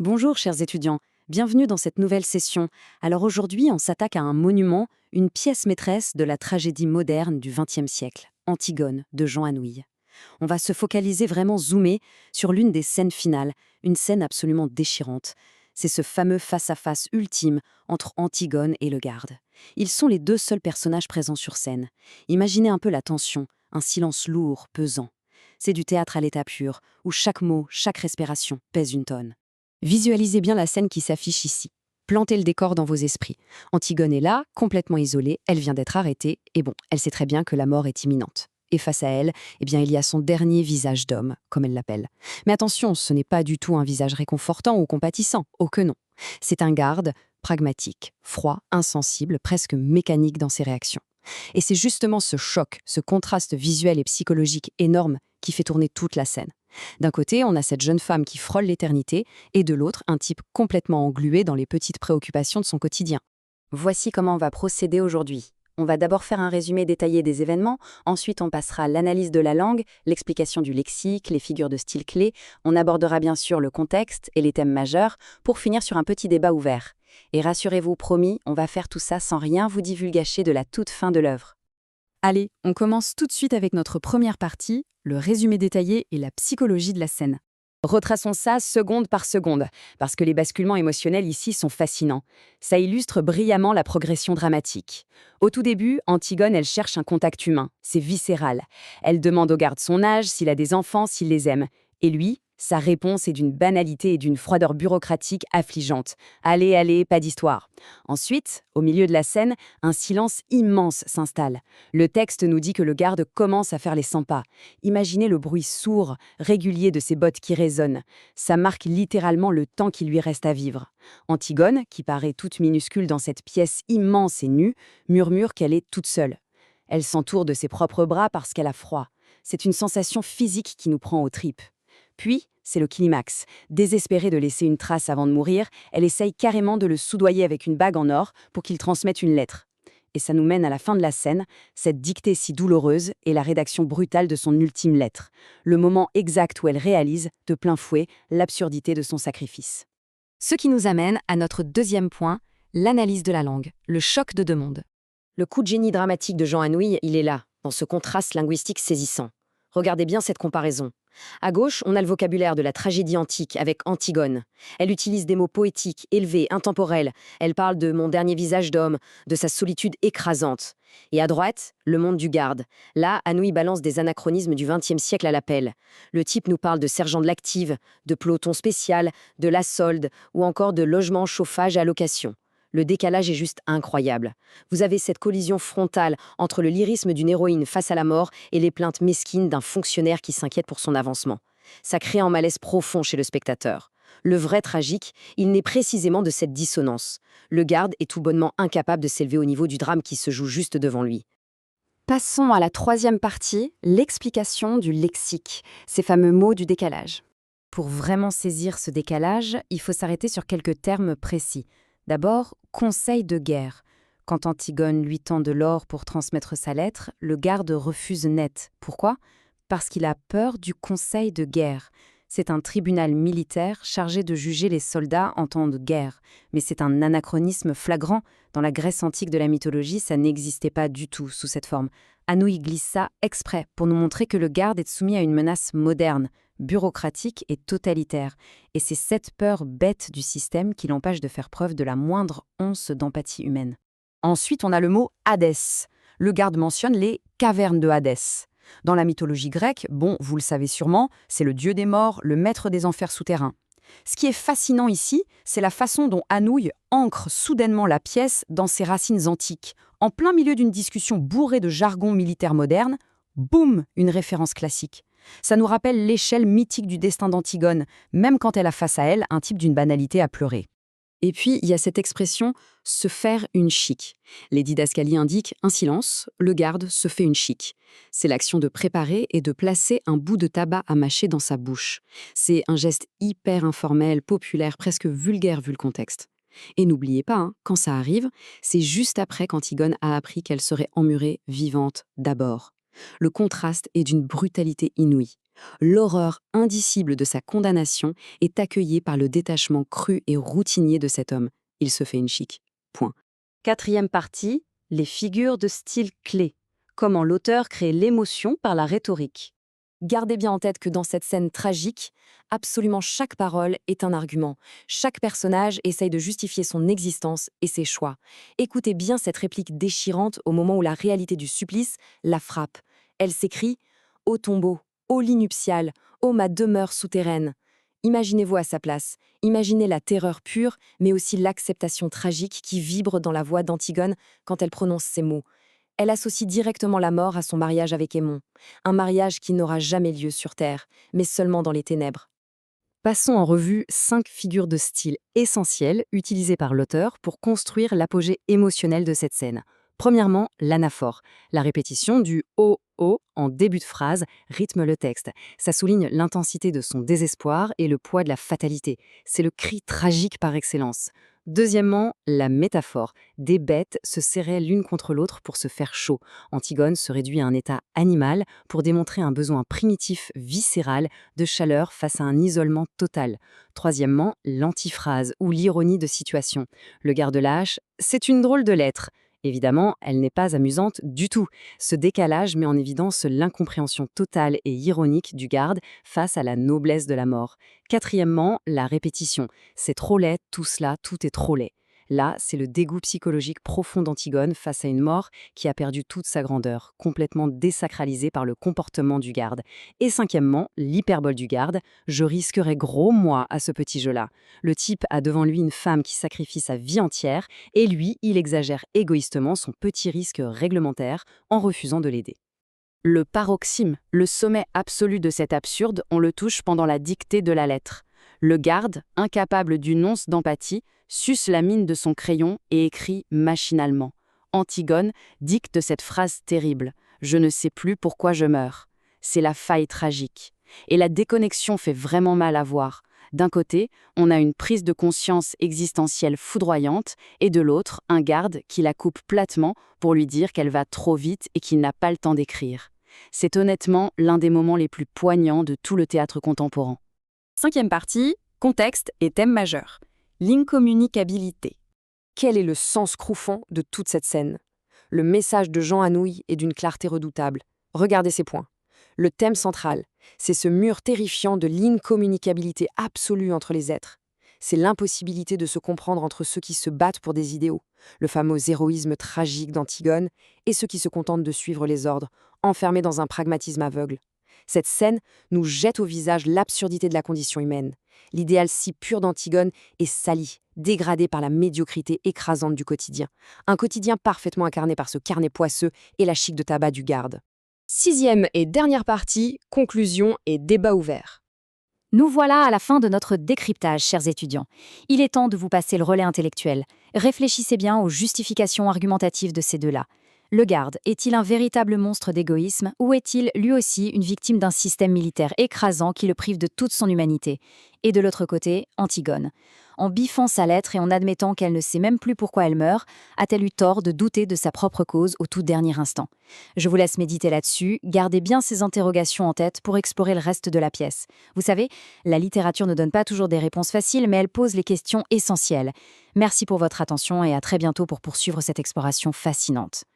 Bonjour chers étudiants, bienvenue dans cette nouvelle session. Alors aujourd'hui, on s'attaque à un monument, une pièce maîtresse de la tragédie moderne du XXe siècle, Antigone de Jean Anouilh. On va se focaliser vraiment zoomer sur l'une des scènes finales, une scène absolument déchirante. C'est ce fameux face-à-face ultime entre Antigone et le garde. Ils sont les deux seuls personnages présents sur scène. Imaginez un peu la tension, un silence lourd, pesant. C'est du théâtre à l'état pur, où chaque mot, chaque respiration pèse une tonne. Visualisez bien la scène qui s'affiche ici. Plantez le décor dans vos esprits. Antigone est là, complètement isolée, elle vient d'être arrêtée, et bon, elle sait très bien que la mort est imminente. Et face à elle, eh bien, il y a son dernier visage d'homme, comme elle l'appelle. Mais attention, ce n'est pas du tout un visage réconfortant ou compatissant, oh que non. C'est un garde pragmatique, froid, insensible, presque mécanique dans ses réactions. Et c'est justement ce choc, ce contraste visuel et psychologique énorme qui fait tourner toute la scène. D'un côté, on a cette jeune femme qui frôle l'éternité, et de l'autre, un type complètement englué dans les petites préoccupations de son quotidien. Voici comment on va procéder aujourd'hui. On va d'abord faire un résumé détaillé des événements, ensuite on passera à l'analyse de la langue, l'explication du lexique, les figures de style clés, on abordera bien sûr le contexte et les thèmes majeurs, pour finir sur un petit débat ouvert. Et rassurez-vous, promis, on va faire tout ça sans rien vous divulgacher de la toute fin de l'œuvre. Allez, on commence tout de suite avec notre première partie, le résumé détaillé et la psychologie de la scène. Retraçons ça seconde par seconde, parce que les basculements émotionnels ici sont fascinants. Ça illustre brillamment la progression dramatique. Au tout début, Antigone, elle cherche un contact humain, c'est viscéral. Elle demande au garde son âge, s'il a des enfants, s'il les aime. Et lui, sa réponse est d'une banalité et d'une froideur bureaucratique affligeante. Allez, allez, pas d'histoire. Ensuite, au milieu de la scène, un silence immense s'installe. Le texte nous dit que le garde commence à faire les 100 pas. Imaginez le bruit sourd, régulier de ses bottes qui résonnent. Ça marque littéralement le temps qui lui reste à vivre. Antigone, qui paraît toute minuscule dans cette pièce immense et nue, murmure qu'elle est toute seule. Elle s'entoure de ses propres bras parce qu'elle a froid. C'est une sensation physique qui nous prend aux tripes. Puis, c'est le climax. Désespérée de laisser une trace avant de mourir, elle essaye carrément de le soudoyer avec une bague en or pour qu'il transmette une lettre. Et ça nous mène à la fin de la scène, cette dictée si douloureuse et la rédaction brutale de son ultime lettre. Le moment exact où elle réalise, de plein fouet, l'absurdité de son sacrifice. Ce qui nous amène à notre deuxième point, l'analyse de la langue, le choc de deux mondes. Le coup de génie dramatique de Jean Anouilh, il est là, dans ce contraste linguistique saisissant. Regardez bien cette comparaison. À gauche, on a le vocabulaire de la tragédie antique avec Antigone. Elle utilise des mots poétiques, élevés, intemporels. Elle parle de mon dernier visage d'homme, de sa solitude écrasante. Et à droite, le monde du garde. Là, Anouilh balance des anachronismes du XXe siècle à l'appel. Le type nous parle de sergent de l'active, de peloton spécial, de la solde ou encore de logement, chauffage à location. Le décalage est juste incroyable. Vous avez cette collision frontale entre le lyrisme d'une héroïne face à la mort et les plaintes mesquines d'un fonctionnaire qui s'inquiète pour son avancement. Ça crée un malaise profond chez le spectateur. Le vrai tragique, il naît précisément de cette dissonance. Le garde est tout bonnement incapable de s'élever au niveau du drame qui se joue juste devant lui. Passons à la troisième partie, l'explication du lexique, ces fameux mots du décalage. Pour vraiment saisir ce décalage, il faut s'arrêter sur quelques termes précis. D'abord, conseil de guerre. Quand Antigone lui tend de l'or pour transmettre sa lettre, le garde refuse net. Pourquoi ? Parce qu'il a peur du conseil de guerre. C'est un tribunal militaire chargé de juger les soldats en temps de guerre. Mais c'est un anachronisme flagrant. Dans la Grèce antique de la mythologie, ça n'existait pas du tout sous cette forme. Anouilh glisse ça exprès pour nous montrer que le garde est soumis à une menace moderne, bureaucratique et totalitaire. Et c'est cette peur bête du système qui l'empêche de faire preuve de la moindre once d'empathie humaine. Ensuite, on a le mot Hadès. Le garde mentionne les cavernes de Hadès. Dans la mythologie grecque, bon, vous le savez sûrement, c'est le dieu des morts, le maître des enfers souterrains. Ce qui est fascinant ici, c'est la façon dont Anouilh ancre soudainement la pièce dans ses racines antiques. En plein milieu d'une discussion bourrée de jargon militaire moderne, boum, une référence classique. Ça nous rappelle l'échelle mythique du destin d'Antigone, même quand elle a face à elle un type d'une banalité à pleurer. Et puis, il y a cette expression « se faire une chic ». Les didascalies indiquent un silence, le garde se fait une chic. C'est l'action de préparer et de placer un bout de tabac à mâcher dans sa bouche. C'est un geste hyper informel, populaire, presque vulgaire vu le contexte. Et n'oubliez pas, quand ça arrive, c'est juste après qu'Antigone a appris qu'elle serait emmurée vivante d'abord. Le contraste est d'une brutalité inouïe. L'horreur indicible de sa condamnation est accueillie par le détachement cru et routinier de cet homme. Il se fait une chic. Point. Quatrième partie, les figures de style clés. Comment l'auteur crée l'émotion par la rhétorique. Gardez bien en tête que dans cette scène tragique, absolument chaque parole est un argument. Chaque personnage essaye de justifier son existence et ses choix. Écoutez bien cette réplique déchirante au moment où la réalité du supplice la frappe. Elle s'écrie « Ô tombeau, ô lit nuptial, ô ma demeure souterraine ». Imaginez-vous à sa place. Imaginez la terreur pure, mais aussi l'acceptation tragique qui vibre dans la voix d'Antigone quand elle prononce ces mots. Elle associe directement la mort à son mariage avec Aimon, un mariage qui n'aura jamais lieu sur Terre, mais seulement dans les ténèbres. Passons en revue 5 figures de style essentielles utilisées par l'auteur pour construire l'apogée émotionnel de cette scène. Premièrement, l'anaphore. La répétition du « oh, oh » en début de phrase rythme le texte. Ça souligne l'intensité de son désespoir et le poids de la fatalité. C'est le cri tragique par excellence. Deuxièmement, la métaphore. Des bêtes se serraient l'une contre l'autre pour se faire chaud. Antigone se réduit à un état animal pour démontrer un besoin primitif, viscéral, de chaleur face à un isolement total. Troisièmement, l'antiphrase ou l'ironie de situation. Le garde-lâche, c'est une drôle de lettre. Évidemment, elle n'est pas amusante du tout. Ce décalage met en évidence l'incompréhension totale et ironique du garde face à la noblesse de la mort. Quatrièmement, la répétition. C'est trop laid, tout cela, tout est trop laid. Là, c'est le dégoût psychologique profond d'Antigone face à une mort qui a perdu toute sa grandeur, complètement désacralisée par le comportement du garde. Et cinquièmement, l'hyperbole du garde. Je risquerais gros, moi, à ce petit jeu-là. Le type a devant lui une femme qui sacrifie sa vie entière, et lui, il exagère égoïstement son petit risque réglementaire en refusant de l'aider. Le paroxysme, le sommet absolu de cet absurde, on le touche pendant la dictée de la lettre. Le garde, incapable d'une once d'empathie, suce la mine de son crayon et écrit machinalement. Antigone dicte cette phrase terrible. « Je ne sais plus pourquoi je meurs ». C'est la faille tragique. Et la déconnexion fait vraiment mal à voir. D'un côté, on a une prise de conscience existentielle foudroyante, et de l'autre, un garde qui la coupe platement pour lui dire qu'elle va trop vite et qu'il n'a pas le temps d'écrire. C'est honnêtement l'un des moments les plus poignants de tout le théâtre contemporain. Cinquième partie, contexte et thème majeur. L'incommunicabilité. Quel est le sens profond de toute cette scène? Le message de Jean Anouilh est d'une clarté redoutable. Regardez ces points. Le thème central, c'est ce mur terrifiant de l'incommunicabilité absolue entre les êtres. C'est l'impossibilité de se comprendre entre ceux qui se battent pour des idéaux, le fameux héroïsme tragique d'Antigone, et ceux qui se contentent de suivre les ordres, enfermés dans un pragmatisme aveugle. Cette scène nous jette au visage l'absurdité de la condition humaine. L'idéal si pur d'Antigone est sali, dégradé par la médiocrité écrasante du quotidien. Un quotidien parfaitement incarné par ce carnet poisseux et la chique de tabac du garde. Sixième et dernière partie, conclusion et débat ouvert. Nous voilà à la fin de notre décryptage, chers étudiants. Il est temps de vous passer le relais intellectuel. Réfléchissez bien aux justifications argumentatives de ces deux-là. Le garde est-il un véritable monstre d'égoïsme ou est-il lui aussi une victime d'un système militaire écrasant qui le prive de toute son humanité? Et de l'autre côté, Antigone. En biffant sa lettre et en admettant qu'elle ne sait même plus pourquoi elle meurt, a-t-elle eu tort de douter de sa propre cause au tout dernier instant? Je vous laisse méditer là-dessus, gardez bien ces interrogations en tête pour explorer le reste de la pièce. Vous savez, la littérature ne donne pas toujours des réponses faciles, mais elle pose les questions essentielles. Merci pour votre attention et à très bientôt pour poursuivre cette exploration fascinante.